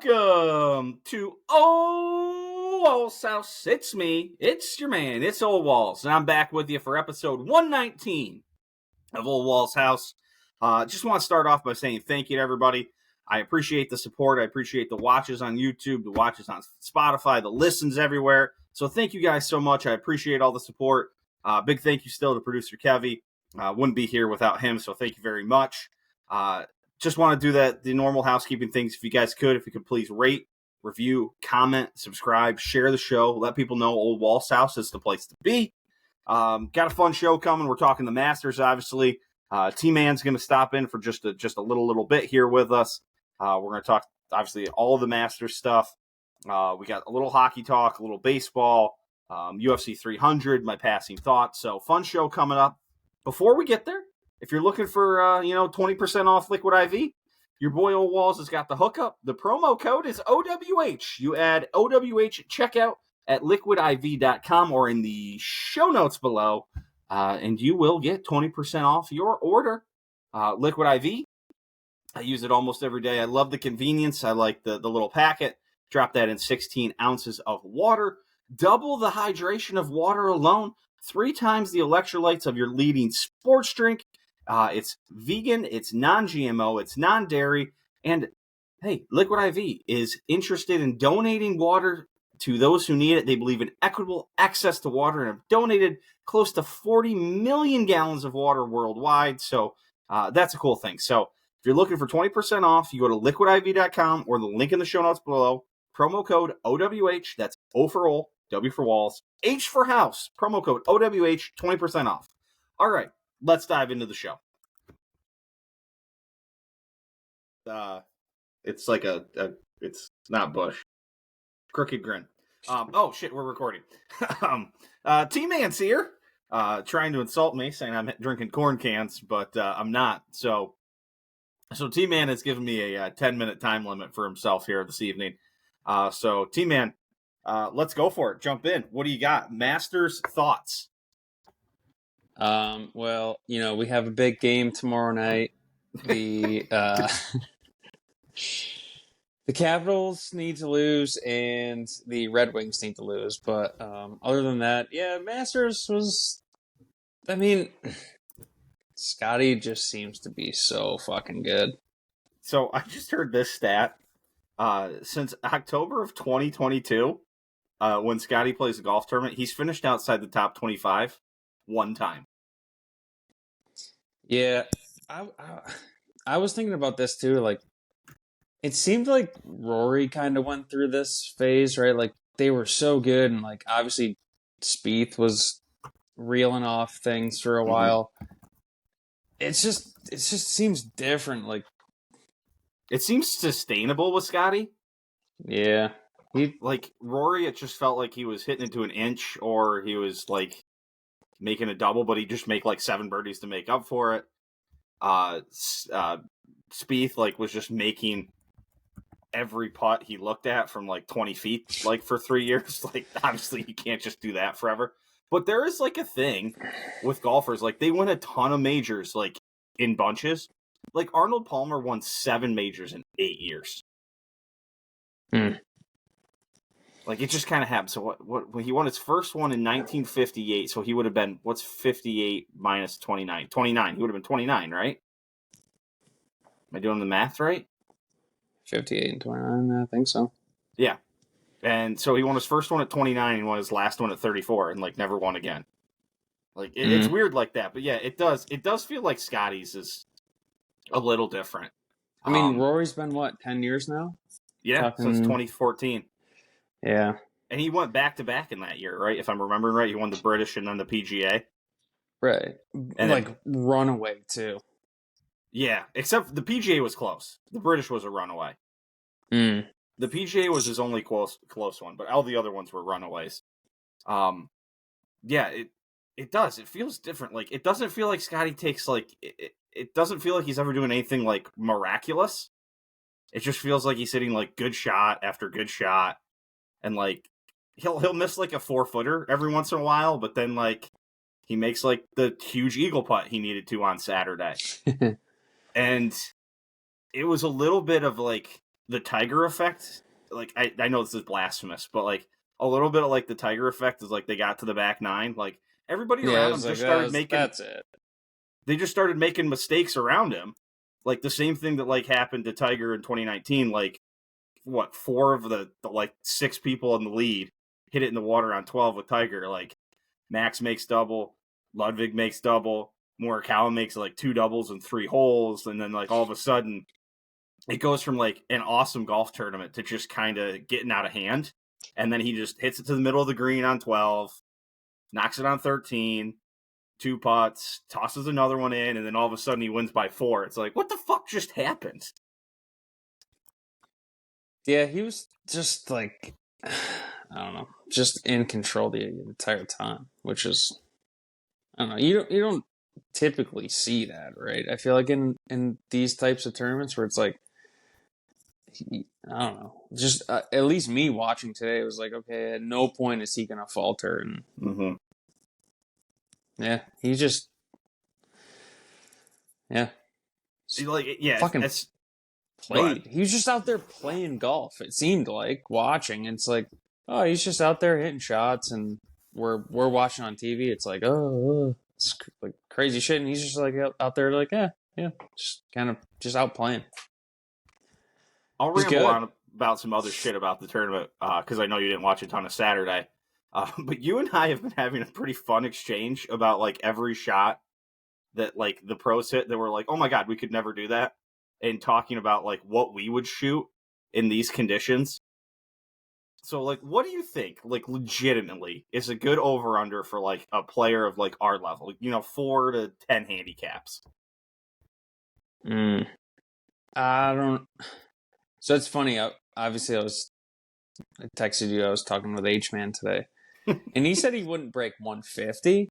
Welcome to Ole Walls House. It's me. It's your man. It's Ole Walls. And I'm back with you for episode 119 of Ole Walls House. Just want to start off by saying thank you to everybody. I appreciate the support. I appreciate the watches on YouTube, the watches on Spotify, the listens everywhere. So thank you guys so much. I appreciate all the support. Big thank you still to producer Kevy. Wouldn't be here without him, so thank you very much. Just want to do the normal housekeeping things. If you guys could, if you could please rate, review, comment, subscribe, share the show. Let people know Ole Walls House is the place to be. Got a fun show coming. We're talking the Masters, obviously. Tman's going to stop in for just a little bit here with us. We're going to talk, obviously, all of the Masters stuff. We got a little hockey talk, a little baseball, UFC 300, my passing thoughts. So fun show coming up. Before we get there, if you're looking for 20% off Liquid IV, your boy Ole Walls has got the hookup. The promo code is OWH. You add OWH at checkout at liquidiv.com or in the show notes below, and you will get 20% off your order. Liquid IV, I use it almost every day. I love the convenience. I like the little packet. Drop that in 16 ounces of water. Double the hydration of water alone. 3 times the electrolytes of your leading sports drink. It's vegan, it's non-GMO, it's non-dairy, and hey, Liquid IV is interested in donating water to those who need it. They believe in equitable access to water and have donated close to 40 million gallons of water worldwide, so that's a cool thing. So if you're looking for 20% off, you go to liquidiv.com or the link in the show notes below. Promo code OWH, that's O for Ole, W for Walls, H for House. Promo code OWH, 20% off. All right, let's dive into the show. It's like it's not Bush. Crooked grin. Oh shit, we're recording. Tman's here, trying to insult me, saying I'm drinking corn cans, but I'm not. So Tman has given me a 10-minute time limit for himself here this evening. So Tman, let's go for it. Jump in. What do you got? Masters thoughts. Well, we have a big game tomorrow night. The the Capitals need to lose and the Red Wings need to lose. But other than that, yeah, Masters was. I mean, Scotty just seems to be so fucking good. So I just heard this stat. Since October of 2022, when Scotty plays a golf tournament, he's finished outside the top 25 one time. Yeah, I was thinking about this too. Like, it seemed like Rory kind of went through this phase, right? Like, they were so good, and like obviously Spieth was reeling off things for a while. It just seems different. Like, it seems sustainable with Scotty. Yeah, like Rory, it just felt like he was hitting it to an inch, or he was like making a double, but he'd just make like 7 birdies to make up for it. Spieth like was just making every putt he looked at from like 20 feet, like for 3 years. Like, obviously you can't just do that forever. But there is like a thing with golfers, like they win a ton of majors, like in bunches. Like Arnold Palmer won 7 majors in 8 years. Like, it just kind of happened. So what when he won his first one in 1958, so he would have been, what's 58 minus 29? 29. He would have been 29, right? Am I doing the math right? 58 and 29, I think so. Yeah. And so he won his first one at 29 and won his last one at 34 and like never won again. Like, it's weird like that. But yeah, it does feel like Scotty's is a little different. I mean, Rory's been, 10 years now? Yeah, since 2014. Yeah. And he went back-to-back in that year, right? If I'm remembering right, he won the British and then the PGA. Right. And like, runaway, too. Yeah, except the PGA was close. The British was a runaway. The PGA was his only close one, but all the other ones were runaways. Yeah, it does. It feels different. Like, it doesn't feel like Scotty takes, like... It doesn't feel like he's ever doing anything, like, miraculous. It just feels like he's hitting, like, good shot after good shot. And, like, he'll miss, like, a 4-footer every once in a while, but then, like, he makes, like, the huge eagle putt he needed to on Saturday. And it was a little bit of, like, the Tiger effect. Like, I know this is blasphemous, but like a little bit of like the Tiger effect is like they got to the back nine, like everybody Yeah, around it him was like just started that's it. they just started making mistakes around him. Like the same thing that like happened to Tiger in 2019. Like what, four of the like six people in the lead hit it in the water on 12 with Tiger. Like Max makes double, Ludwig makes double, Morikawa makes like two doubles and three holes, and then like all of a sudden it goes from like an awesome golf tournament to just kind of getting out of hand. And then he just hits it to the middle of the green on 12, knocks it on 13, two putts, tosses another one in, and then all of a sudden he wins by 4. It's like, what the fuck just happened? Yeah, he was just like, I don't know, just in control the entire time, which is, I don't know. You don't typically see that, right? I feel like in these types of tournaments where it's like, I don't know, just at least me watching today, it was like, okay, at no point is he gonna falter, and yeah, he just, yeah, Like, yeah, fucking that's played. He was just out there playing golf. It seemed like watching. It's like, oh, he's just out there hitting shots, and we're watching on TV. It's like, oh, it's like crazy shit, and he's just like out there, like, yeah, just kind of just out playing. I'll He's ramble good. on about some other shit about the tournament because I know you didn't watch a ton of Saturday. But you and I have been having a pretty fun exchange about like every shot that like the pros hit that were like, oh my god, we could never do that, and talking about like what we would shoot in these conditions. So like, what do you think? Like, legitimately, is a good over under for like a player of like our level? 4 to 10 handicaps. I don't. So it's funny. Obviously, I texted you. I was talking with Tman today, and he said he wouldn't break 150.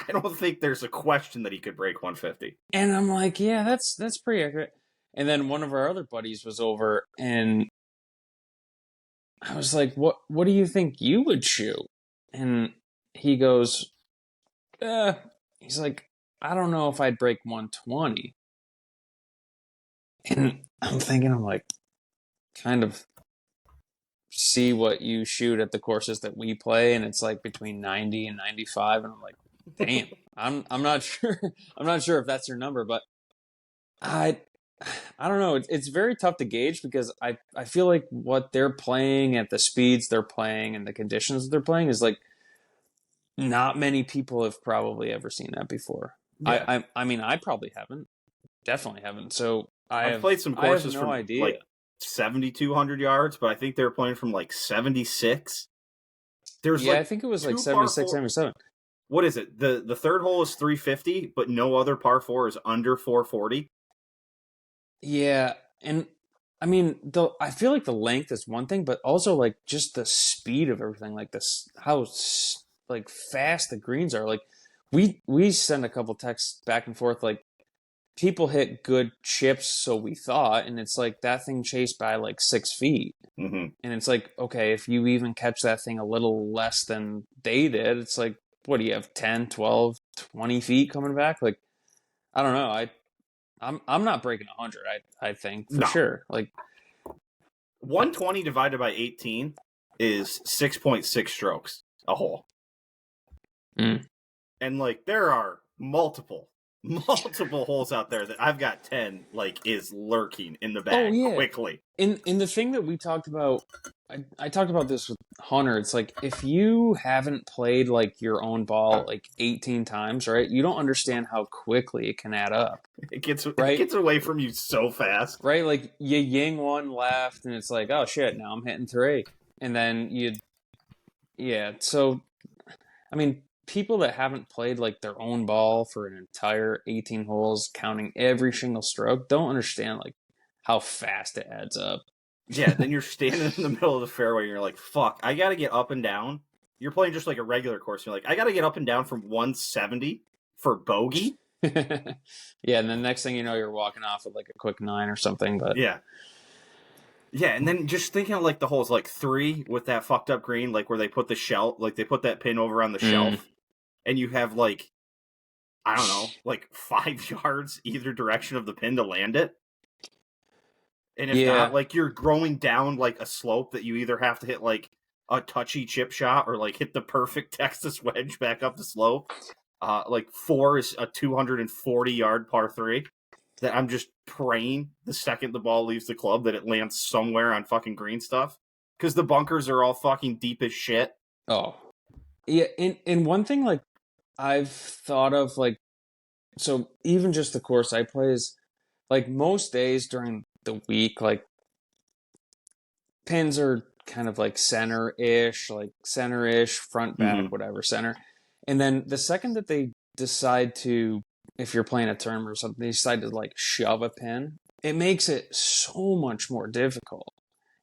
I don't think there's a question that he could break 150. And I'm like, yeah, that's pretty accurate. And then one of our other buddies was over, and I was like, what do you think you would shoot? And he goes, he's like, I don't know if I'd break 120. And I'm like, kind of see what you shoot at the courses that we play, and it's like between 90 and 95. And I'm like, damn, I'm not sure. I'm not sure if that's your number, but I don't know. It's very tough to gauge because I feel like what they're playing at the speeds they're playing and the conditions they're playing is like not many people have probably ever seen that before. Yeah. I mean, I probably haven't. Definitely haven't. So I've played some I have courses no from idea. like 7,200 yards, but I think they were playing from like 76. There's Yeah, like I think it was like two 76, 77. What is it? The third hole is 350, but no other par 4 is under 440. Yeah, and I mean, I feel like the length is one thing, but also like just the speed of everything, like this, how like fast the greens are. Like we send a couple texts back and forth, like people hit good chips, so we thought, and it's like that thing chased by like 6 feet, and it's like, okay, if you even catch that thing a little less than they did, it's like, what do you have, 10, 12, 20 feet coming back? Like, I don't know. I'm not breaking 100. I think for sure. Like 120 divided by 18 is 6.6 strokes a hole. And like there are multiple holes out there that I've got 10 like is lurking in the bag quickly. In the thing that we talked about, I talked about this with Hunter. It's like if you haven't played like your own ball like 18 times, right? You don't understand how quickly it can add up. It gets away from you so fast. Right? Like you ying one left and it's like, oh shit, now I'm hitting 3. And then so I mean, people that haven't played like their own ball for an entire 18 holes, counting every single stroke, don't understand like how fast it adds up. Yeah, then you're standing in the middle of the fairway and you're like, fuck, I gotta get up and down. You're playing just like a regular course. You're like, I gotta get up and down from 170 for bogey. Yeah, and then next thing you know, you're walking off with like a quick 9 or something. But yeah, and then just thinking of like the holes like 3 with that fucked up green, like where they put the shelf, like they put that pin over on the shelf, and you have like, I don't know, like 5 yards either direction of the pin to land it. And if not, like, you're growing down like a slope that you either have to hit like a touchy chip shot or like hit the perfect Texas wedge back up the slope. Like 4 is a 240-yard par 3 that I'm just praying the second the ball leaves the club that it lands somewhere on fucking green stuff, because the bunkers are all fucking deep as shit. Oh, yeah. And one thing like I've thought of, like, so even just the course I play is like most days during the week, like pins are kind of like center-ish, front, back, whatever, center. And then the second that they decide to, if you're playing a tournament or something, they decide to like shove a pin, it makes it so much more difficult.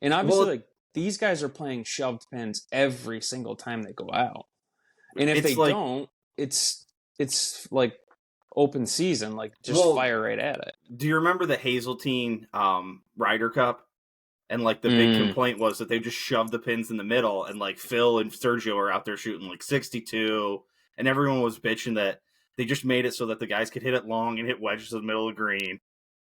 And obviously, like, these guys are playing shoved pins every single time they go out. And if they like, don't, it's like open season, like just fire right at it. Do you remember the Hazeltine Ryder Cup? And like the big complaint was that they just shoved the pins in the middle, and like Phil and Sergio are out there shooting like 62, and everyone was bitching that they just made it so that the guys could hit it long and hit wedges in the middle of the green.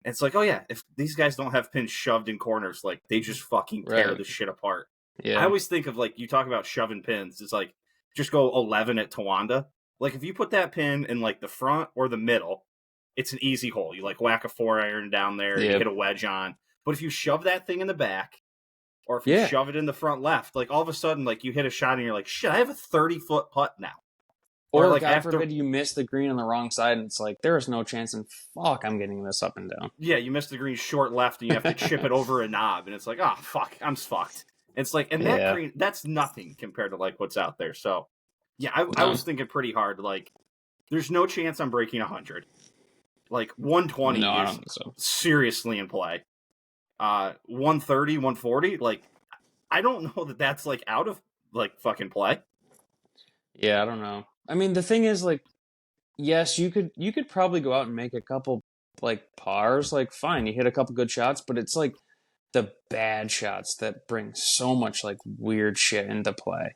And it's like, oh yeah, if these guys don't have pins shoved in corners, like they just fucking tear the shit apart. Yeah. I always think of, like, you talk about shoving pins, it's like just go 11 at Tawanda. Like if you put that pin in like the front or the middle, it's an easy hole. You like whack a 4-iron down there, you hit a wedge on. But if you shove that thing in the back, or if you shove it in the front left, like all of a sudden, like you hit a shot and you're like, shit, I have a 30-foot putt now. Or like, God forbid, you miss the green on the wrong side, and it's like, there is no chance in fuck I'm getting this up and down. Yeah, you missed the green short left, and you have to chip it over a knob, and it's like, oh, fuck, I'm fucked. It's like, and that green, that's nothing compared to like what's out there. So, yeah, I was thinking pretty hard. Like, there's no chance I'm breaking 100. Like 120 is seriously in play. 130, 140, like I don't know that that's like out of like fucking play. Yeah, I don't know. I mean, the thing is, like, yes, you could probably go out and make a couple like pars, like fine, you hit a couple good shots, but it's like the bad shots that bring so much like weird shit into play.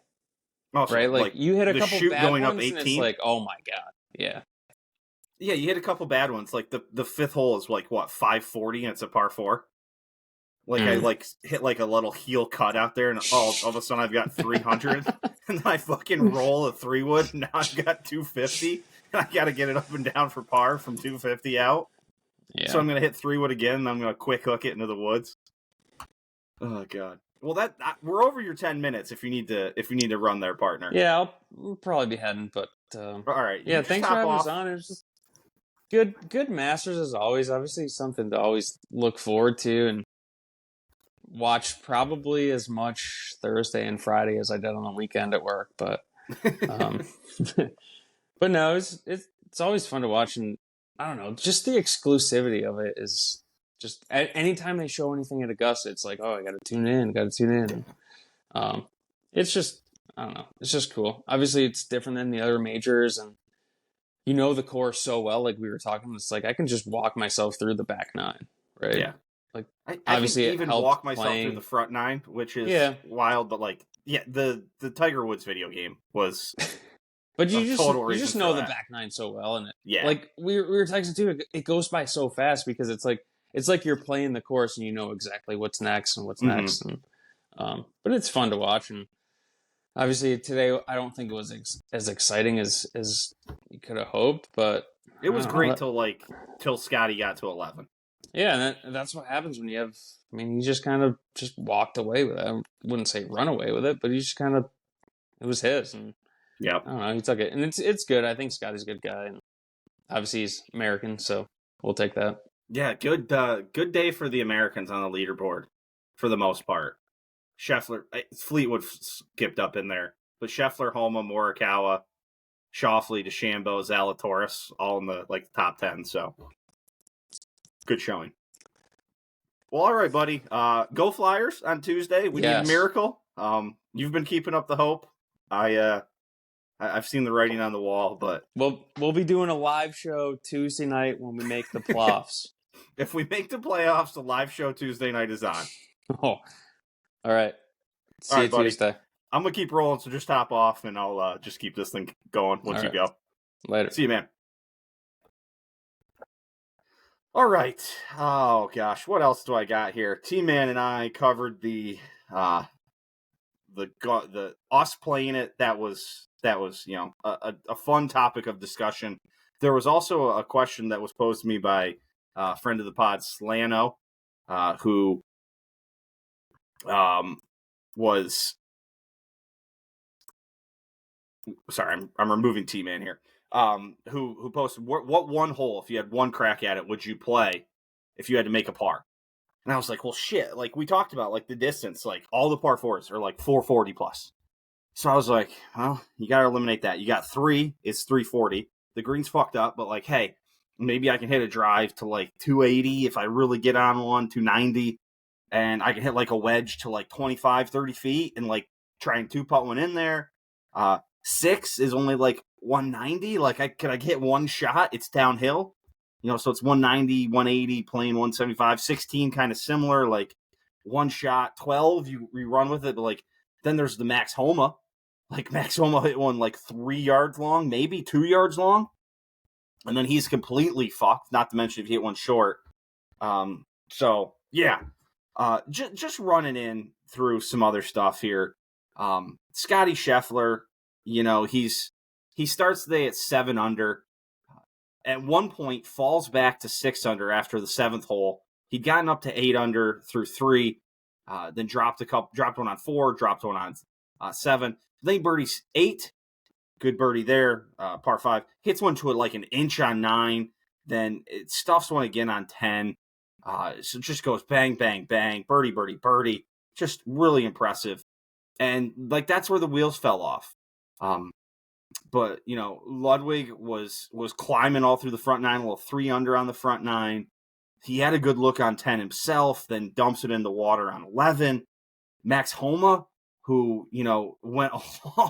Also, right? Like you hit a couple bad going ones, up 18, and it's like, oh my god, yeah. Yeah, you hit a couple bad ones. Like the fifth hole is like what, 540, and it's a par 4. Like I like hit like a little heel cut out there, and all of a sudden I've got 300, and then I fucking roll a 3-wood, and now I've got 250, and I got to get it up and down for par from 250 out. Yeah. So I'm gonna hit 3-wood again, and I'm gonna quick hook it into the woods. Oh god. Well, we're over your 10 minutes if you need to run there, partner. Yeah, I'll probably be heading, but all right. Yeah, thanks for having us on. It was just good Masters as always. Obviously, something to always look forward to, and watch probably as much Thursday and Friday as I did on the weekend at work, but but no, it's always fun to watch, and I don't know, just the exclusivity of it is just anytime they show anything at Augusta, it's like, oh, I gotta tune in. It's just, I don't know, it's just cool. Obviously, it's different than the other majors, and you know the course so well. Like we were talking, it's like I can just walk myself through the back 9, right? Yeah. Like I obviously can even walk myself through the front 9, which is wild. But like, yeah, the Tiger Woods video game was, but you just know the back 9 so well, and like we were texting too. It goes by so fast because it's like you're playing the course and you know exactly what's next and what's next, and but it's fun to watch. And obviously today I don't think it was as exciting as you could have hoped, but it was great till Scotty got to 11. Yeah, and that's what happens when you have. I mean, he just kind of just walked away with it. I wouldn't say run away with it, but he just kind of, it was his, and I don't know, he took it, and it's good. I think Scotty's a good guy, and obviously he's American, so we'll take that. Yeah, good day for the Americans on the leaderboard for the most part. Scheffler, Fleetwood skipped up in there, but Scheffler, Homa, Morikawa, Schauffele, DeChambeau, Zalatoris, all in the top 10. So. Good showing. Well, all right, buddy. Go Flyers on Tuesday. We need a miracle. You've been keeping up the hope. I've seen the writing on the wall, but we'll be doing a live show Tuesday night when we make the playoffs. If we make the playoffs, the live show Tuesday night is on. Oh, all right. See you Tuesday. I'm gonna keep rolling, so just hop off, and I'll just keep this thing going once you go. Later. See you, man. All right. Oh gosh, what else do I got here? T-Man and I covered uh the us playing it. That was a fun topic of discussion. There was also a question that was posed to me by a friend of the pod, Slano, who was sorry, I'm removing T-Man here. Who posted what one hole, if you had one crack at it, would you play if you had to make a par? And I was like, well, shit. Like we talked about, like the distance, like all the par fours are like 440 plus. So I was like, well, you got to eliminate that. You got three, it's 340. The green's fucked up, but like, hey, maybe I can hit a drive to like 280 if I really get on one, 290, and I can hit like a wedge to like 25, 30 feet and like try and two putt one in there. Six is only like 190. Like, could I get one shot? It's downhill, so it's 190, 180, playing 175. 16 kind of similar, like one shot. 12, you run with it, but like then there's the Max Homa. Like Max Homa hit one like 3 yards long, maybe 2 yards long, and then he's completely fucked. Not to mention if he hit one short. So yeah, just running in through some other stuff here. Scotty Scheffler, he starts the day at 7 under. At one point, falls back to 6 under after the 7th hole. He'd gotten up to 8 under through 3, then dropped one on 4, dropped one on 7. Then he birdies 8, good birdie there, par 5. Hits one to it like an inch on 9, then it stuffs one again on 10. So it just goes bang, bang, bang, birdie, birdie, birdie. Just really impressive. And like that's where the wheels fell off. But Ludwig was climbing all through the front 9, a little 3 under on the front 9. He had a good look on 10 himself, then dumps it in the water on 11. Max Homa, who went a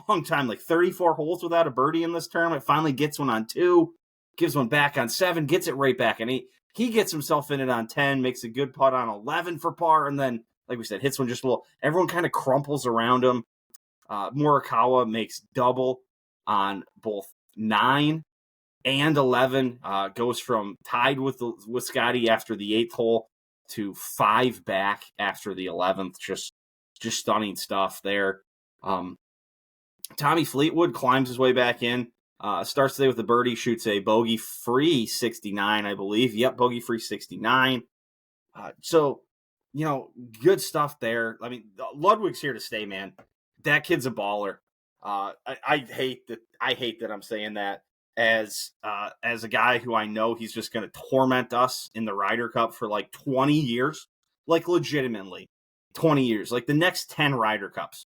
long time, like 34 holes without a birdie in this tournament, finally gets one on 2, gives one back on 7, gets it right back, and he gets himself in it on 10, makes a good putt on 11 for par, and then, like we said, hits one just a little. Everyone kind of crumples around him. Morikawa makes double on both 9 and 11. Goes from tied with Scotty after the 8th hole to 5 back after the 11th. Just stunning stuff there. Tommy Fleetwood climbs his way back in. Starts today with a birdie, shoots a bogey-free 69, I believe. Yep, bogey-free 69. So, good stuff there. I mean, Ludwig's here to stay, man. That kid's a baller. I hate that I'm saying that as a guy who I know he's just going to torment us in the Ryder Cup for like 20 years, like legitimately 20 years, like the next 10 Ryder Cups.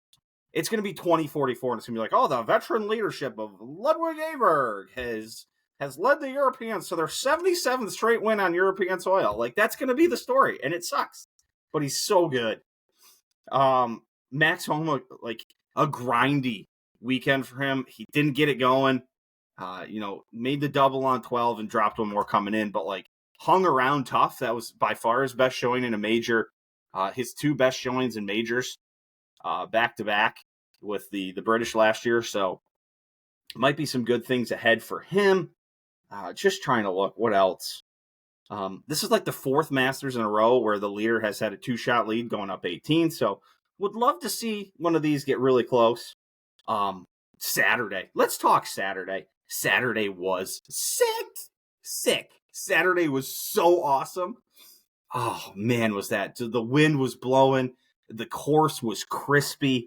It's going to be 2044, and it's going to be like, oh, the veteran leadership of Ludwig Aberg has led the Europeans to their 77th straight win on European soil. Like, that's going to be the story, and it sucks. But he's so good. Max Homa, like, a grindy weekend for him. He didn't get it going. Made the double on 12 and dropped one more coming in, but, like, hung around tough. That was by far his best showing in a major. His 2 best showings in majors. Back to back with the British last year, so might be some good things ahead for him. Just trying to look what else. This is like the 4th Masters in a row where the leader has had a 2-shot lead going up 18. So would love to see one of these get really close. Saturday. Let's talk Saturday. Saturday was sick. Saturday was so awesome. Oh man, was that the wind was blowing. The course was crispy.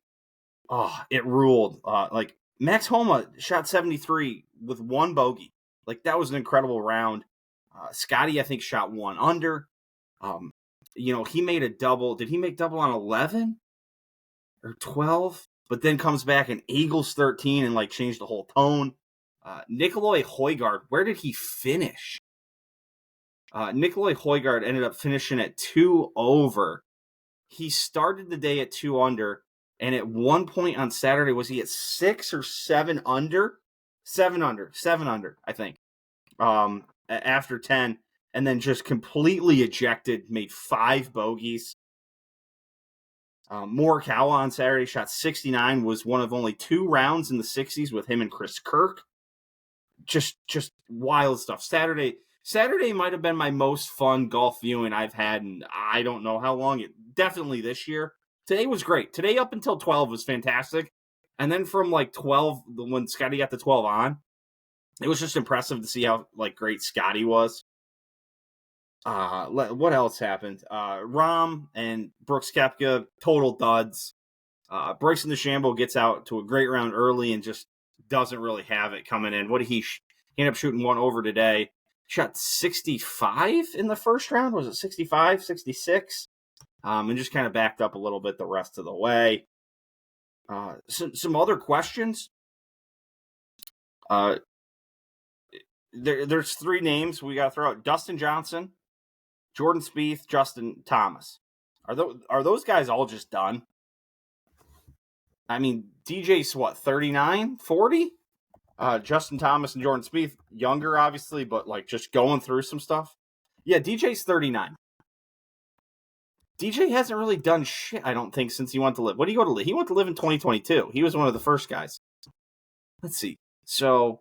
Oh, it ruled. Like Max Homa shot 73 with 1 bogey. Like that was an incredible round. Scotty, I think, shot 1 under. He made a double. Did he make double on 11 or 12? But then comes back and eagles 13 and like changed the whole tone. Nikolai Højgaard, where did he finish? Nikolai Højgaard ended up finishing at 2 over. He started the day at 2 under, and at one point on Saturday, was he at 6 or 7 under? 7 under, I think. After 10, and then just completely ejected, made 5 bogeys. Morikawa on Saturday shot 69, was one of only 2 rounds in the 60s with him and Chris Kirk. Just wild stuff. Saturday Saturday might have been my most fun golf viewing I've had in I don't know how long. Definitely this year. Today was great. Today up until 12 was fantastic. And then from like 12, when Scotty got the 12 on, it was just impressive to see how like great Scotty was. What else happened? Rahm and Brooks Koepka, total duds. Bryson DeChambeau gets out to a great round early and just doesn't really have it coming in. What did he ended up shooting one over today? Shot 65 in the first round. Was it 65, 66? And just kind of backed up a little bit the rest of the way. Some other questions. There's three names we got to throw out: Dustin Johnson, Jordan Spieth, Justin Thomas. Are those guys all just done? I mean, DJ's what, 39, 40? Justin Thomas and Jordan Spieth, younger obviously, but like just going through some stuff. Yeah, DJ's 39. DJ hasn't really done shit, I don't think, since he went to live. What did he go to live? He went to live in 2022. He was one of the first guys. Let's see. So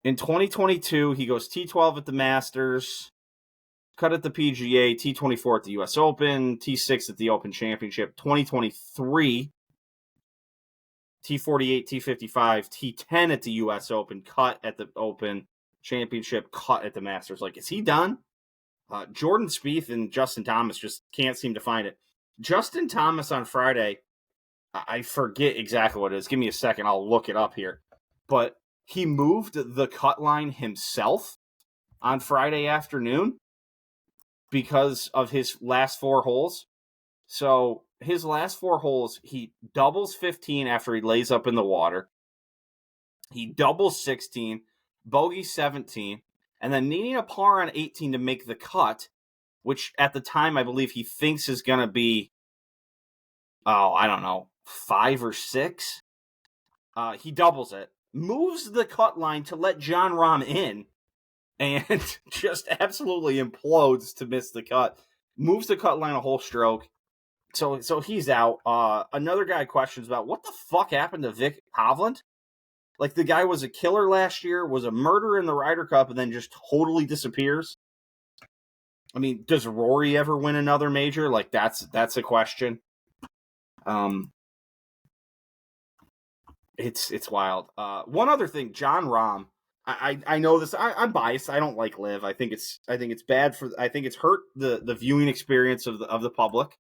in 2022, he goes T12 at the Masters, cut at the PGA, T24 at the US Open, T6 at the Open Championship. 2023, T48, T55, T10 at the US Open, cut at the Open Championship, cut at the Masters. Like, is he done? Jordan Spieth and Justin Thomas just can't seem to find it. Justin Thomas on Friday, I forget exactly what it is. Give me a second. I'll look it up here. But he moved the cut line himself on Friday afternoon because of his last four holes. So his last four holes, he doubles 15 after he lays up in the water. He doubles 16, bogey 17, and then needing a par on 18 to make the cut, which at the time I believe he thinks is going to be, I don't know, 5 or 6. He doubles it, moves the cut line to let Jon Rahm in, and just absolutely implodes to miss the cut. Moves the cut line a whole stroke. So he's out. Another guy questions about what the fuck happened to Vic Hovland. Like, the guy was a killer last year, was a murderer in the Ryder Cup, and then just totally disappears. I mean, does Rory ever win another major? Like, that's a question. It's wild. One other thing, Jon Rahm. I know this. I'm biased. I don't like Live. I think it's bad for. I think it's hurt the viewing experience of the public.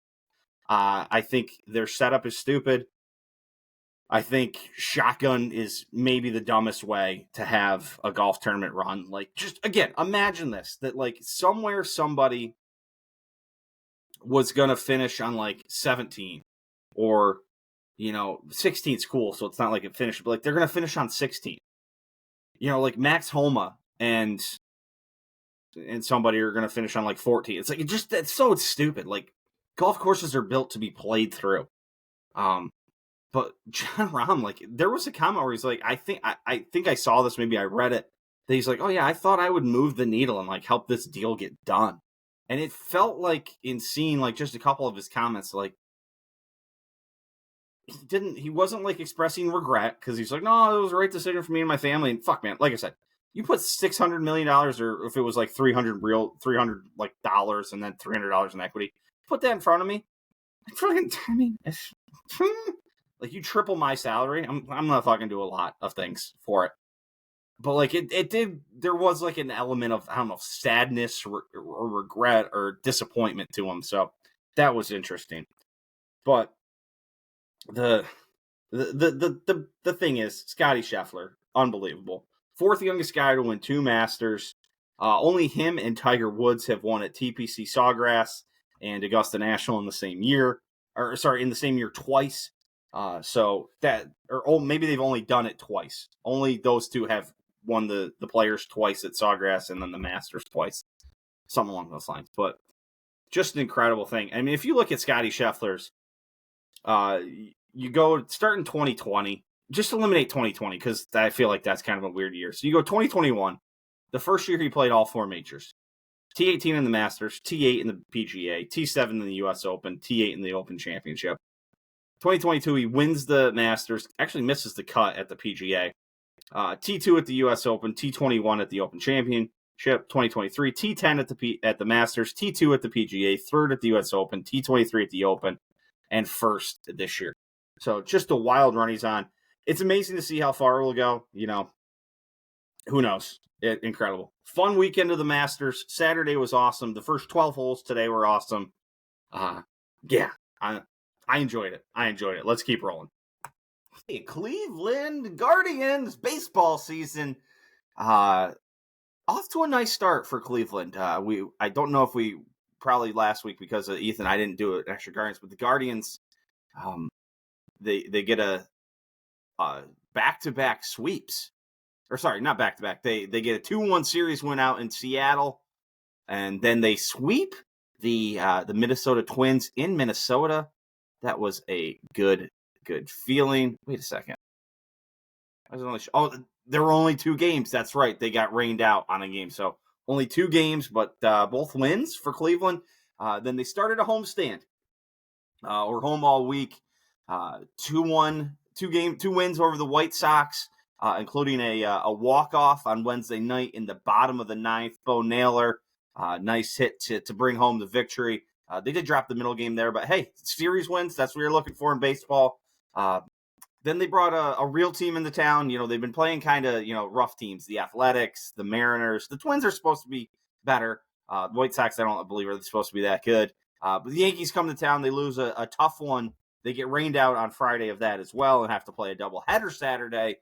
I think their setup is stupid. I think shotgun is maybe the dumbest way to have a golf tournament run. Like, just, again, imagine this, that like somewhere somebody was going to finish on like 17 or, 16 is cool. So it's not like it finished, but like they're going to finish on 16, like Max Homa and somebody are going to finish on like 14. It's like, that's so stupid. Like, golf courses are built to be played through. But Jon Rahm, like, there was a comment where he's like, I think I saw this, maybe I read it, that he's like, oh yeah, I thought I would move the needle and like help this deal get done. And it felt like, in seeing like just a couple of his comments, like he wasn't like expressing regret, because he's like, no, it was the right decision for me and my family. And fuck, man, like I said, you put $600 million, or if it was like $300 like dollars and then $300 in equity, put that in front of me. Like, you triple my salary, I'm gonna fucking do a lot of things for it. But like it did, there was like an element of, I don't know, sadness or regret or disappointment to him. So that was interesting. But the thing is, Scotty Scheffler, unbelievable. 4th youngest guy to win 2 Masters. Only him and Tiger Woods have won at TPC Sawgrass and Augusta National in the same year. In the same year twice. So that, or maybe they've only done it twice. Only those two have won the Players twice at Sawgrass, and then the Masters twice. Something along those lines. But just an incredible thing. I mean, if you look at Scotty Scheffler's, you go start in 2020. Just eliminate 2020, because I feel like that's kind of a weird year. So you go 2021, the first year he played all 4 majors. T18 in the Masters, T8 in the PGA, T7 in the US Open, T8 in the Open Championship. 2022, he wins the Masters, actually misses the cut at the PGA. T2 at the US Open, T21 at the Open Championship 2023, T10 at the Masters, T2 at the PGA, third at the U.S. Open, T23 at the Open, and first this year. So just a wild run he's on. It's amazing to see how far we'll go. Who knows? Incredible. Fun weekend of the Masters. Saturday was awesome. The first 12 holes today were awesome. Yeah, I enjoyed it. Let's keep rolling. Hey, Cleveland Guardians baseball season. Off to a nice start for Cleveland. I don't know if we probably last week because of Ethan, I didn't do it extra Guardians, but the Guardians, they get a back-to-back sweeps. Or sorry, not back-to-back. They get a 2-1 series win out in Seattle, and then they sweep the Minnesota Twins in Minnesota. That was a good feeling. Wait a second. There were only 2 games. That's right. They got rained out on a game. So only 2 games, but both wins for Cleveland. Then they started a homestand. We're home all week. 2-1, 2 wins over the White Sox, including a walk-off on Wednesday night in the bottom of the 9th. Bo Naylor, nice hit to bring home the victory. They did drop the middle game there, but hey, series wins. That's what you're looking for in baseball. Then they brought a real team into town. They've been playing kind of, rough teams. The Athletics, the Mariners. The Twins are supposed to be better. The White Sox, I don't believe, are supposed to be that good. But the Yankees come to town. They lose a tough one. They get rained out on Friday of that as well and have to play a doubleheader Saturday.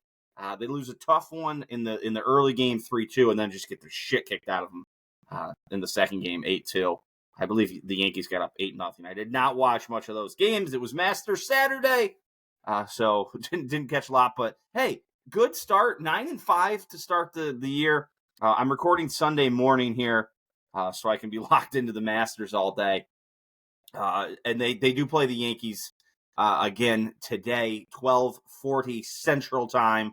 They lose a tough one in the early game 3-2 and then just get the shit kicked out of them in the second game 8-2. I believe the Yankees got up 8-0. I did not watch much of those games. It was Masters Saturday, so didn't catch a lot. But hey, good start, 9-5 to start the year. I'm recording Sunday morning here, so I can be locked into the Masters all day. And they do play the Yankees again today, 12:40 Central Time.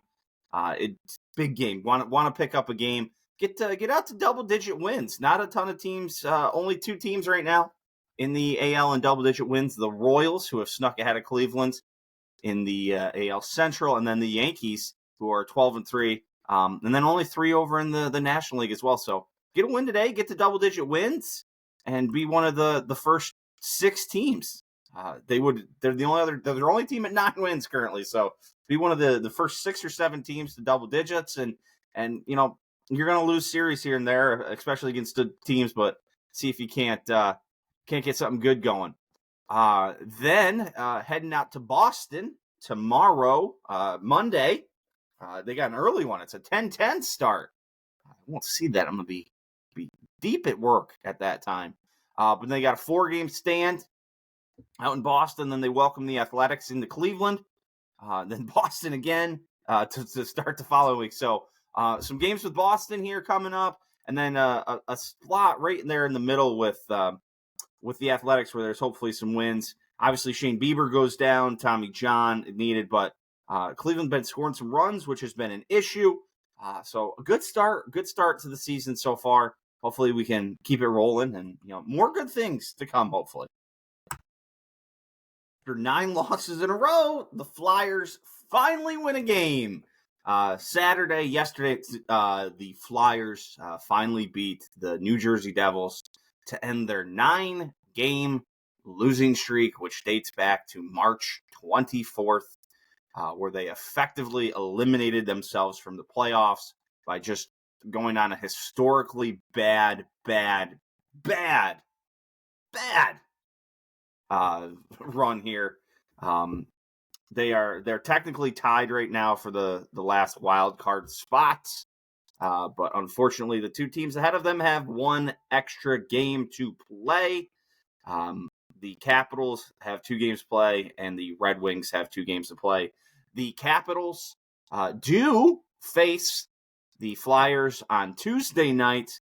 It's big game. Want to pick up a game. Get out to double-digit wins. Not a ton of teams. Only 2 teams right now in the AL in double-digit wins. The Royals, who have snuck ahead of Cleveland in the AL Central, and then the Yankees, who are 12-3, and then only 3 over in the National League as well. So get a win today, get to double-digit wins, and be one of the first 6 teams. They're the only team at 9 wins currently. So be one of the first 6 or 7 teams to double digits, and you're going to lose series here and there, especially against the teams, but see if you can't get something good going. Then heading out to Boston tomorrow, Monday. They got an early one. It's a 10:10 start. I won't see that. I'm going to be deep at work at that time. But they got a 4-game stand out in Boston. Then they welcome the Athletics into Cleveland. Then Boston again to start the following week. So some games with Boston here coming up, and then a slot right there in the middle with the Athletics where there's hopefully some wins. Obviously, Shane Bieber goes down, Tommy John needed, but Cleveland been scoring some runs, which has been an issue. So a good start to the season so far. Hopefully we can keep it rolling, and more good things to come. Hopefully, after 9 losses in a row, the Flyers finally win a game. Yesterday, the Flyers finally beat the New Jersey Devils to end their 9-game losing streak, which dates back to March 24th, where they effectively eliminated themselves from the playoffs by just going on a historically bad run here. They're technically tied right now for the last wild card spots, but unfortunately, the 2 teams ahead of them have 1 extra game to play. The Capitals have 2 games to play, and the Red Wings have 2 games to play. The Capitals do face the Flyers on Tuesday night.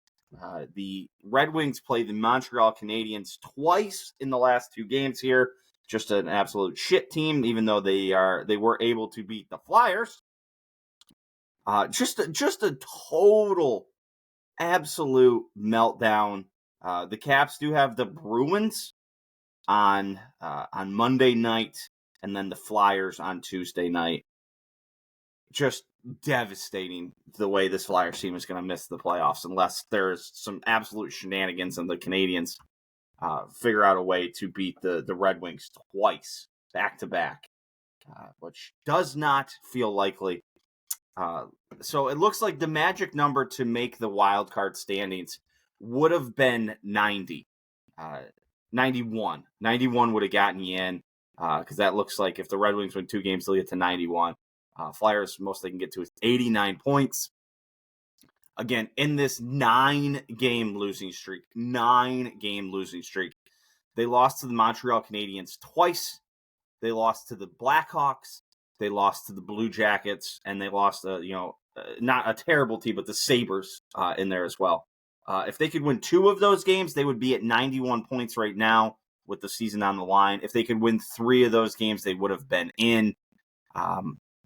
The Red Wings play the Montreal Canadiens twice in the last 2 games here. Just an absolute shit team, even though they were able to beat the Flyers. Just a total, absolute meltdown. The Caps do have the Bruins on Monday night, and then the Flyers on Tuesday night. just devastating the way this Flyers team is going to miss the playoffs unless there's some absolute shenanigans and the Canadians figure out a way to beat the Red Wings twice, back to back, which does not feel likely. So it looks like the magic number to make the wild card standings would have been 90. 91. 91 would have gotten you in because that looks like if the Red Wings win 2 games, they'll get to 91. Flyers, most they can get to is 89 points. Again, in this 9-game losing streak, they lost to the Montreal Canadiens twice. They lost to the Blackhawks. They lost to the Blue Jackets, and they lost, not a terrible team, but the Sabres in there as well. If they could win 2 of those games, they would be at 91 points right now with the season on the line. If they could win 3 of those games, they would have been in.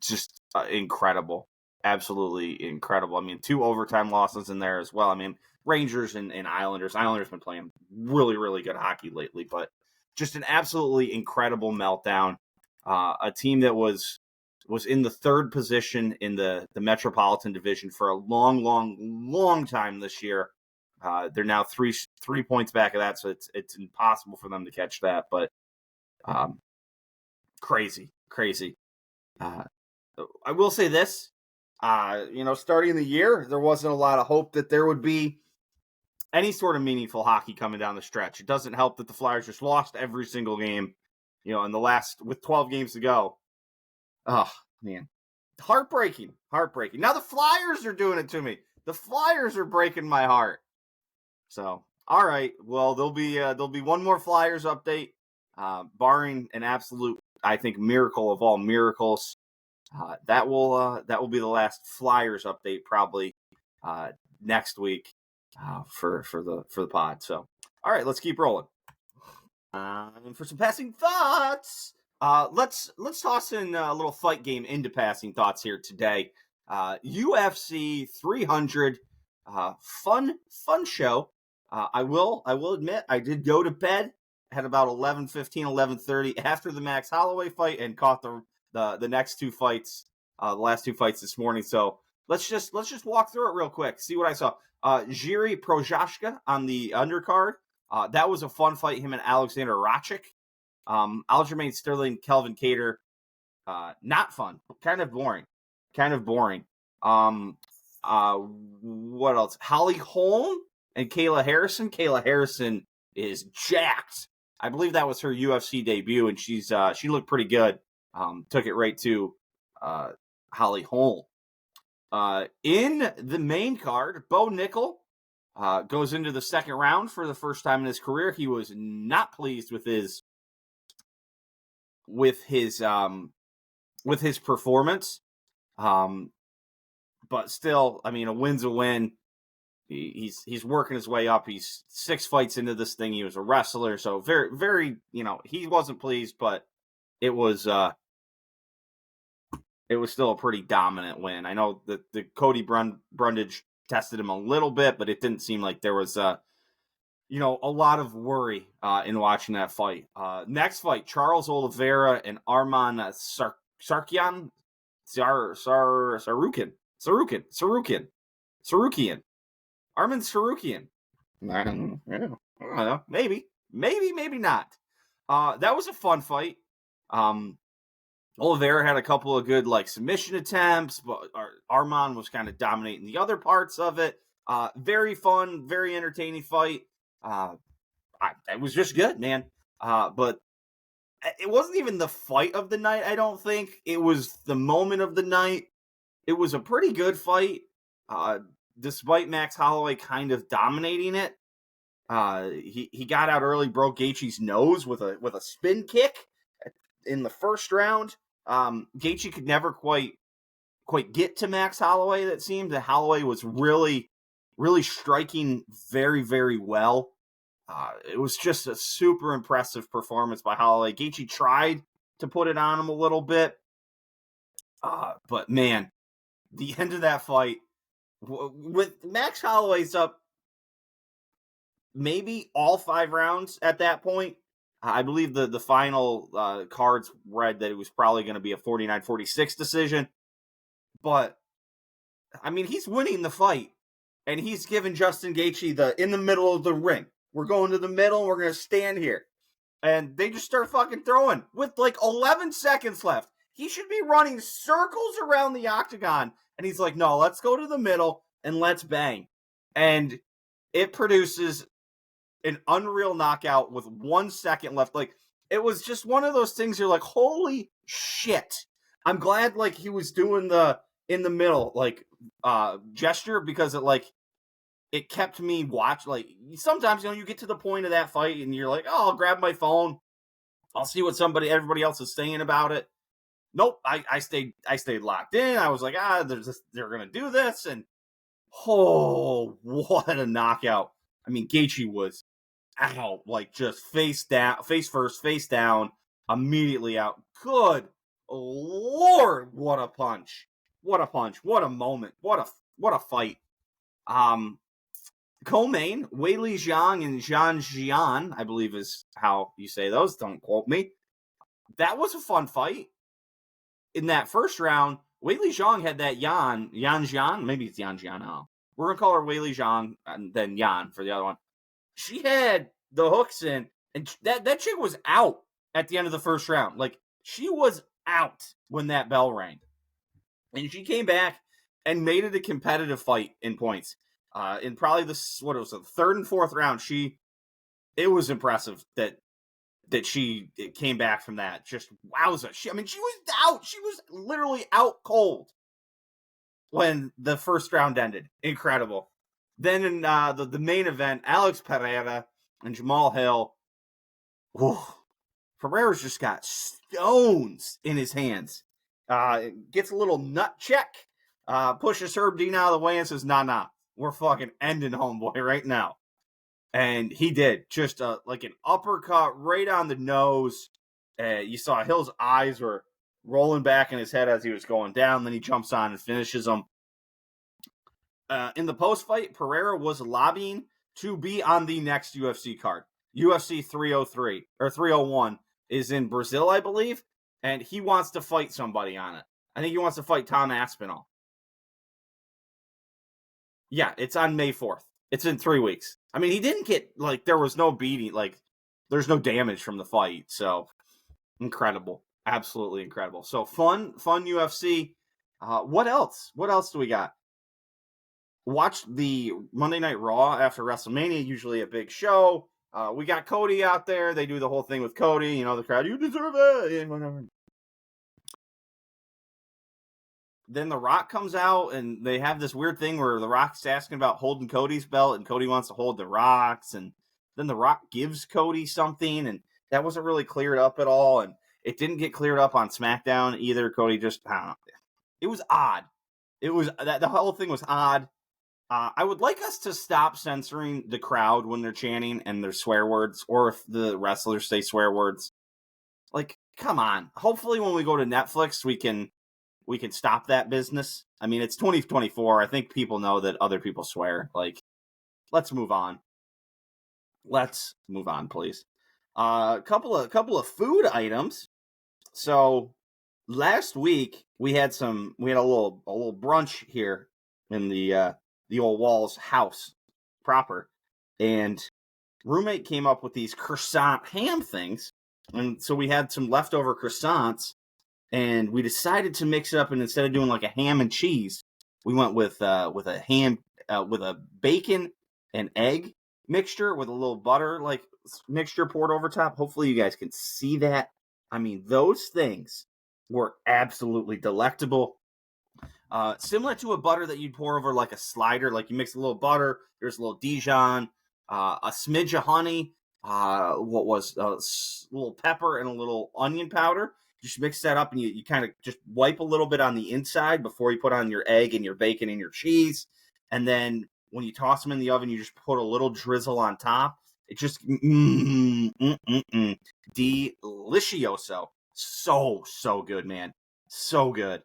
Just incredible. Absolutely incredible. I mean, 2 overtime losses in there as well. I mean, Rangers and Islanders. Islanders been playing really, really good hockey lately, but just an absolutely incredible meltdown. A team that was in the 3rd position in the Metropolitan Division for a long time this year. They're now 3 points back of that, so it's impossible for them to catch that. But crazy. I will say this, starting the year, there wasn't a lot of hope that there would be any sort of meaningful hockey coming down the stretch. It doesn't help that the Flyers just lost every single game, in the last, with 12 games to go. Oh, man. Heartbreaking. Now the Flyers are doing it to me. The Flyers are breaking my heart. So, all right. Well, there'll be one more Flyers update, barring an absolute, I think, miracle of all miracles. That will be the last Flyers update probably next week for the pod. So, all right, let's keep rolling. For some passing thoughts, let's toss in a little fight game into passing thoughts here today. UFC 300, fun show. I will admit I did go to bed at about 11:15, 11:30 after the Max Holloway fight and caught the next 2 fights, the last 2 fights this morning. So let's just walk through it real quick. See what I saw. Jiri Prochazka on the undercard. That was a fun fight. Him and Alexander Rakic. Aljamain Sterling, Kelvin Kattar. Not fun. Kind of boring. What else? Holly Holm and Kayla Harrison. Kayla Harrison is jacked. I believe that was her UFC debut, and she looked pretty good. Took it right to Holly Holm. In the main card, Bo Nickel goes into the second round for the first time in his career. He was not pleased with his performance. But still, I mean, a win's a win. He's working his way up. He's 6 fights into this thing. He was a wrestler, so very, very, he wasn't pleased, but it was still a pretty dominant win. I know that the Cody Brundage tested him a little bit, but it didn't seem like there was a lot of worry in watching that fight. Next fight, Charles Oliveira and Arman Sarukian. Arman Sarukian. I don't know. Maybe not. That was a fun fight. Oliveira had a couple of good submission attempts, but Arman was kind of dominating the other parts of it. Very fun, very entertaining fight. It was just good, man. But it wasn't even the fight of the night, I don't think. It was the moment of the night. It was a pretty good fight, despite Max Holloway kind of dominating it. He got out early, broke Gaethje's nose with a spin kick in the first round. Gaethje could never quite get to Max Holloway. That seemed that Holloway was really, really striking very, very well. It was just a super impressive performance by Holloway. Gaethje tried to put it on him a little bit, but man, the end of that fight with Max Holloway's up maybe all 5 rounds at that point. I believe the final cards read that it was probably going to be a 49-46 decision. But, I mean, he's winning the fight. And he's giving Justin Gaethje in the middle of the ring. We're going to the middle. We're going to stand here. And they just start fucking throwing with like 11 seconds left. He should be running circles around the octagon. And he's like, no, let's go to the middle and let's bang. And it produces an unreal knockout with 1 second left. Like, it was just one of those things you're like, holy shit. I'm glad like he was doing the in the middle like gesture, because it kept me watch. Like, sometimes, you get to the point of that fight and you're like, oh, I'll grab my phone, I'll see what everybody else is saying about it. Nope, I stayed locked in. I was like, they're gonna do this, and oh, what a knockout. I mean, Gaethje was out, like just face first, face down, immediately out. Good Lord, what a punch. What a punch. What a moment. What a fight. Co-main, Weili Zhang and Zhang Jian, I believe is how you say those. Don't quote me. That was a fun fight. In that first round, Weili Zhang had that Yan Jian. Maybe it's Yan Jian now. We're going to call her Weili Zhang and then Yan for the other one. She had the hooks in, and that chick was out at the end of the first round. Like, she was out when that bell rang. And she came back and made it a competitive fight in points. In probably the third and fourth round, it was impressive that she came back from that. Just wowza. She was out. She was literally out cold when the first round ended. Incredible. Then in the main event, Alex Pereira and Jamal Hill. Whew, Pereira's just got stones in his hands. Gets a little nut check. Pushes Herb Dean out of the way and says, nah, we're fucking ending homeboy right now. And he did. Just like an uppercut right on the nose. You saw Hill's eyes were rolling back in his head as he was going down. Then he jumps on and finishes him. In the post-fight, Pereira was lobbying to be on the next UFC card. UFC 303 or 301 is in Brazil, I believe. And he wants to fight somebody on it. I think he wants to fight Tom Aspinall. Yeah, it's on May 4th. It's in 3 weeks. I mean, he didn't get, like, there was no beating. Like, there's no damage from the fight. So, incredible. Absolutely incredible. So, fun UFC. What else? What else do we got? Watched the Monday Night Raw after WrestleMania, usually a big show. We got Cody out there. They do the whole thing with Cody. The crowd, you deserve it, and whatever. Then The Rock comes out, and they have this weird thing where The Rock's asking about holding Cody's belt, and Cody wants to hold The Rock's, and then The Rock gives Cody something, and that wasn't really cleared up at all, and it didn't get cleared up on SmackDown either. Cody just, I don't know. It was odd. The whole thing was odd. I would like us to stop censoring the crowd when they're chanting and their swear words, or if the wrestlers say swear words. Like, come on. Hopefully when we go to Netflix, we can stop that business. I mean, it's 2024. I think people know that other people swear. Like, let's move on. Let's move on, please. A couple of food items. So last week we had a little brunch here in the Ole Walls house proper, and roommate came up with these croissant ham things, and so we had some leftover croissants. And we decided to mix it up, and instead of doing like a ham and cheese, we went with a ham with a bacon and egg mixture with a little butter like mixture poured over top. Hopefully you guys can see that. I mean, those things were absolutely delectable. Similar to a butter that you'd pour over like a slider, like you mix a little butter, there's a little Dijon, a smidge of honey, a little pepper, and a little onion powder. Just mix that up, and you kind of just wipe a little bit on the inside before you put on your egg and your bacon and your cheese. And then when you toss them in the oven, you just put a little drizzle on top. It just, delicioso. So good, man. So good.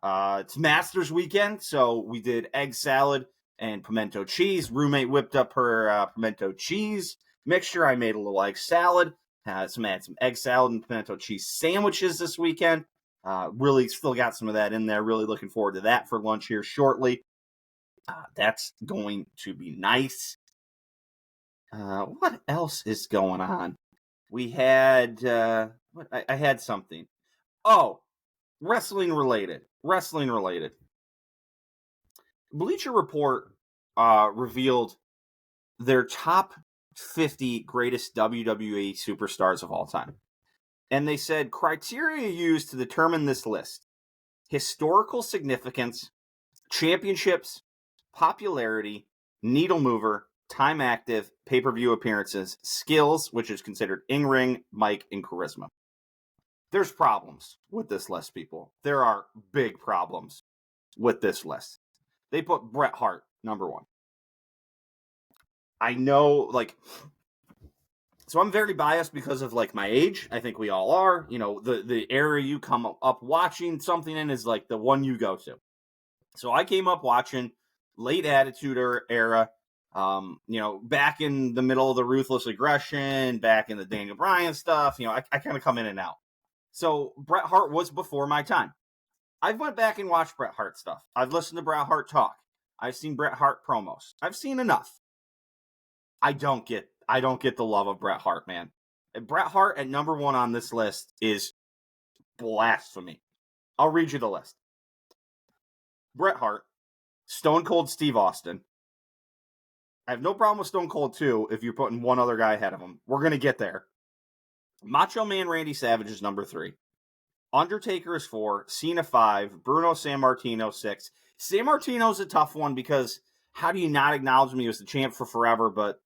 It's Masters weekend, so we did egg salad and pimento cheese. Roommate whipped up her pimento cheese mixture. I made a little egg salad. Had some egg salad and pimento cheese sandwiches this weekend. Really still got some of that in there. Really looking forward to that for lunch here shortly. That's going to be nice. What else is going on? We had I had something. Oh, wrestling related. Bleacher Report revealed their top 50 greatest WWE superstars of all time. And they said criteria used to determine this list: historical significance, championships, popularity, needle mover, time active, pay-per-view appearances, skills, which is considered in-ring, mic, and charisma. There's problems with this list, people. There are big problems with this list. They put Bret Hart number one. I know, so I'm very biased because of my age. I think we all are. The era you come up watching something in is the one you go to. So I came up watching late Attitude Era, back in the middle of the Ruthless Aggression, back in the Daniel Bryan stuff. I kind of come in and out. So Bret Hart was before my time. I've went back and watched Bret Hart stuff. I've listened to Bret Hart talk. I've seen Bret Hart promos. I've seen enough. I don't get the love of Bret Hart, man. Bret Hart at number one on this list is blasphemy. I'll read you the list. Bret Hart, Stone Cold Steve Austin. I have no problem with Stone Cold 2 if you're putting one other guy ahead of him. We're going to get there. Macho Man Randy Savage is number 3. Undertaker is 4. Cena 5. Bruno Sammartino 6. Sammartino's a tough one because how do you not acknowledge him? He was the champ for forever, but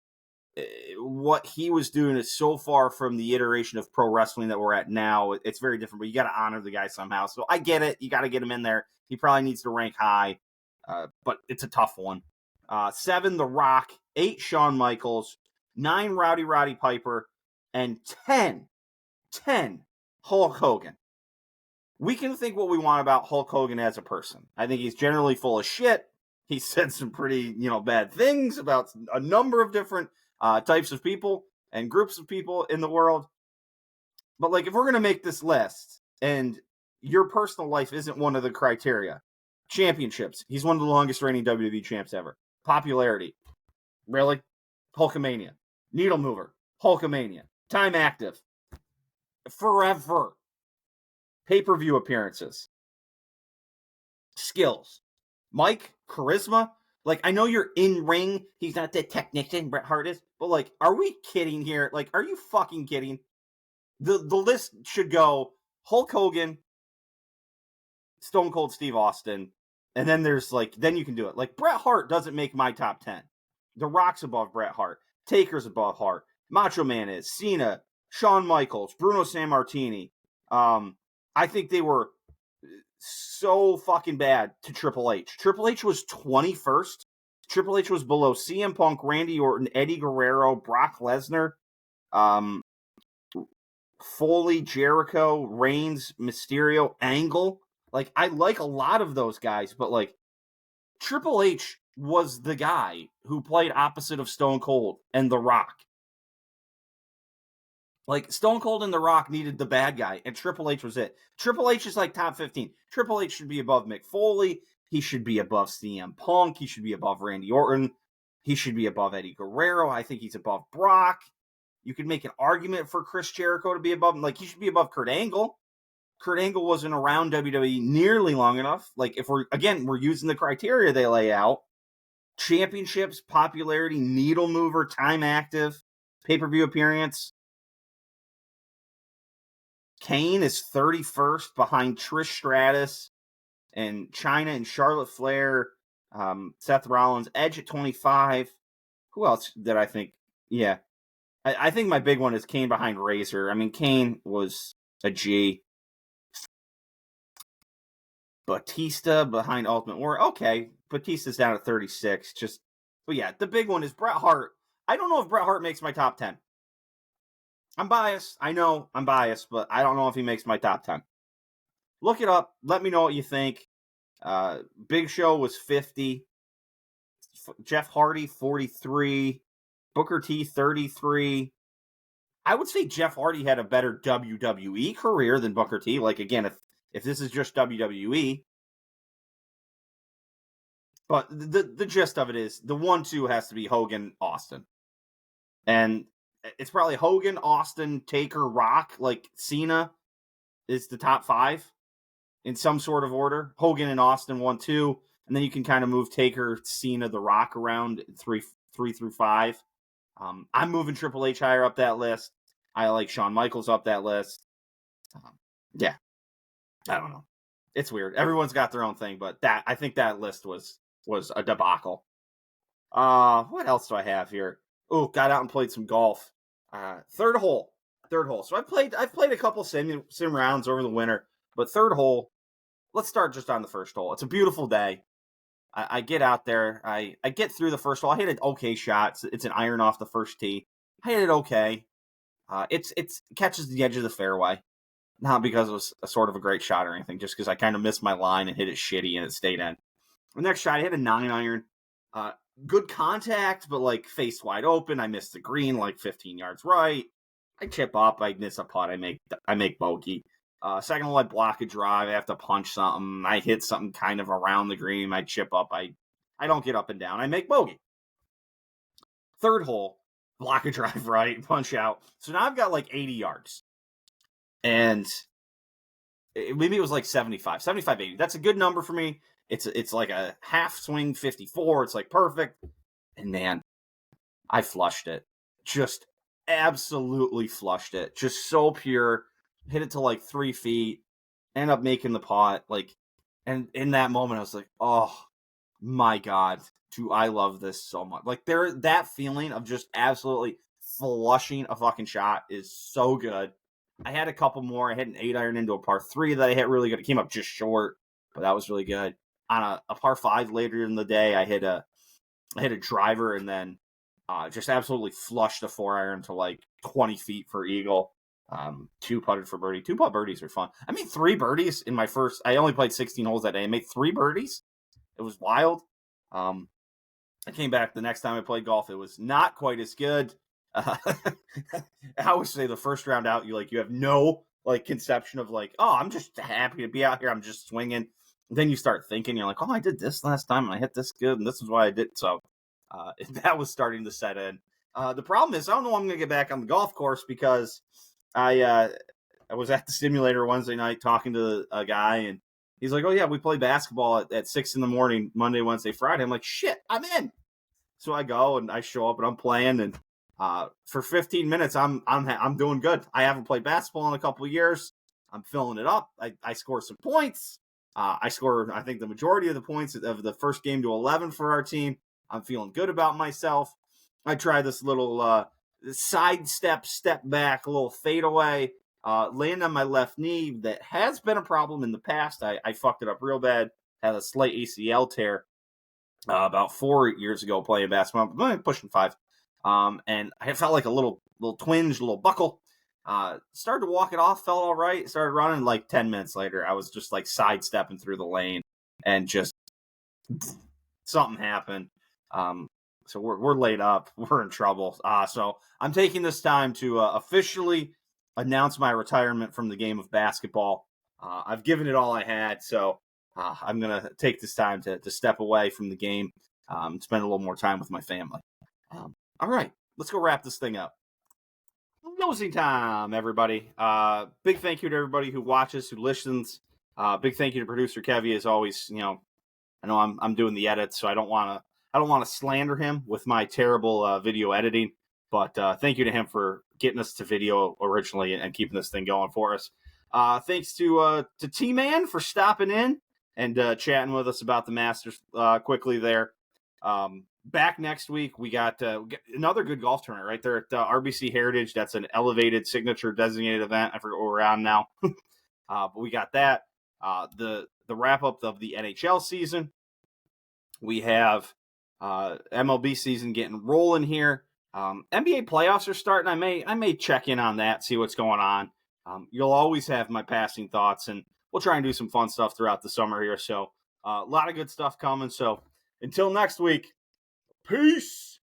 what he was doing is so far from the iteration of pro wrestling that we're at now. It's very different, but you got to honor the guy somehow. So I get it. You got to get him in there. He probably needs to rank high, but it's a tough one. 7, The Rock. 8, Shawn Michaels. 9, Roddy Piper. And 10, Hulk Hogan. We can think what we want about Hulk Hogan as a person. I think he's generally full of shit. He said some pretty, bad things about a number of different types of people and groups of people in the world. But if we're going to make this list and your personal life isn't one of the criteria, championships, he's one of the longest reigning WWE champs ever. Popularity, really? Hulkamania. Needle mover, Hulkamania. Time active, forever. Pay-per-view appearances, skills, mic, charisma. I know you're in ring. He's not the technician Bret Hart is, but are we kidding here? Are you fucking kidding? The list should go Hulk Hogan, Stone Cold Steve Austin, and then there's then you can do it. Bret Hart doesn't make my top 10. The Rock's above Bret Hart. Taker's above Hart. Macho Man is. Cena, Shawn Michaels, Bruno Sammartino. I think they were so fucking bad to Triple H. Triple H was 21st. Triple H was below CM Punk, Randy Orton, Eddie Guerrero, Brock Lesnar, Foley, Jericho, Reigns, Mysterio, Angle. I like a lot of those guys, but Triple H was the guy who played opposite of Stone Cold and The Rock. Stone Cold and The Rock needed the bad guy, and Triple H was it. Triple H is top 15. Triple H should be above Mick Foley. He should be above CM Punk. He should be above Randy Orton. He should be above Eddie Guerrero. I think he's above Brock. You could make an argument for Chris Jericho to be above him. He should be above Kurt Angle. Kurt Angle wasn't around WWE nearly long enough. If we're using the criteria they lay out, championships, popularity, needle mover, time active, pay-per-view appearance. Kane is 31st behind Trish Stratus and Chyna and Charlotte Flair. Seth Rollins, Edge at 25. Who else did I think? Yeah. I think my big one is Kane behind Razor. I mean, Kane was a G. Batista behind Ultimate Warrior. Okay. Batista's down at 36. But yeah, the big one is Bret Hart. I don't know if Bret Hart makes my top 10. I'm biased. I know I'm biased, but I don't know if he makes my top 10. Look it up. Let me know what you think. Big Show was 50. Jeff Hardy, 43. Booker T, 33. I would say Jeff Hardy had a better WWE career than Booker T. Again, if this is just WWE. But the gist of it is the 1-2 has to be Hogan, Austin. And it's probably Hogan, Austin, Taker, Rock, like Cena is the top 5 in some sort of order. Hogan and Austin 1-2, and then you can kind of move Taker, Cena, The Rock around 3 through 5. I'm moving Triple H higher up that list. I like Shawn Michaels up that list. Yeah, I don't know. It's weird. Everyone's got their own thing, but I think that list was a debacle. What else do I have here? Oh, got out and played some golf. Third hole. So I've played a couple sim rounds over the winter, but third hole. Let's start just on the first hole. It's a beautiful day. I get out there. I get through the first hole. I hit an okay shot. It's an iron off the first tee. I hit it okay. It's catches the edge of the fairway. Not because it was a sort of a great shot or anything, just because I kind of missed my line and hit it shitty and it stayed in. The next shot, I hit a 9-iron. Good contact, but like face wide open. I missed the green like 15 yards right. I chip up. I miss a putt. I make bogey. Second hole, I block a drive. I have to punch something. I hit something kind of around the green. I chip up. I don't get up and down. I make bogey. Third hole, block a drive right, punch out. So now I've got like 80 yards. And maybe it was like 75, 80. That's a good number for me. It's like a half swing 54. It's like perfect. And man, I flushed it. Just absolutely flushed it. Just so pure. Hit it to like 3 feet. End up making the putt. Like, and in that moment, I was like, oh my God, do I love this so much. Like that feeling of just absolutely flushing a fucking shot is so good. I had a couple more. I hit an 8-iron into a par 3 that I hit really good. It came up just short, but that was really good. On a par 5 later in the day, I hit a driver and then just absolutely flushed a 4-iron to like 20 feet for eagle. 2 putted for birdie. 2 putt birdies are fun. I made 3 birdies in my first. I only played 16 holes that day. I made 3 birdies. It was wild. I came back the next time I played golf. It was not quite as good. I always say the first round out, you have no like conception of like, oh, I'm just happy to be out here. I'm just swinging. Then you start thinking, you're like, oh, I did this last time and I hit this good, and this is why I did. So that was starting to set in. The problem is I don't know when I'm going to get back on the golf course because I was at the simulator Wednesday night talking to a guy, and he's like, oh yeah, we play basketball at 6 a.m, Monday, Wednesday, Friday. I'm like, shit, I'm in. So I go and I show up and I'm playing, and for 15 minutes, I'm doing good. I haven't played basketball in a couple of years. I'm filling it up. I score some points. I score, I think, the majority of the points of the first game to 11 for our team. I'm feeling good about myself. I try this little step back, a little fadeaway, land on my left knee. That has been a problem in the past. I fucked it up real bad. Had a slight ACL tear about 4 years ago playing basketball. Pushing 5. And I felt like a little twinge, a little buckle. Started to walk it off, felt all right. Started running. Like 10 minutes later, I was just like sidestepping through the lane, and just something happened. So we're laid up. We're in trouble. So I'm taking this time to officially announce my retirement from the game of basketball. I've given it all I had, so I'm gonna take this time to step away from the game, spend a little more time with my family. All right, let's go wrap this thing up. Closing time, everybody. Big thank you to everybody who watches, who listens. Big thank you to producer Kevy, as always. I know I'm doing the edits, so I don't want to slander him with my terrible video editing. But thank you to him for getting us to video originally and keeping this thing going for us. Thanks to Tman for stopping in and chatting with us about the Masters quickly there. Back next week, we got another good golf tournament right there at RBC Heritage. That's an elevated signature designated event. I forget what we're on now. But we got that. The wrap up of the NHL season. We have MLB season getting rolling here. NBA playoffs are starting. I may check in on that, see what's going on. You'll always have my passing thoughts, and we'll try and do some fun stuff throughout the summer here. So a lot of good stuff coming. So until next week, peace.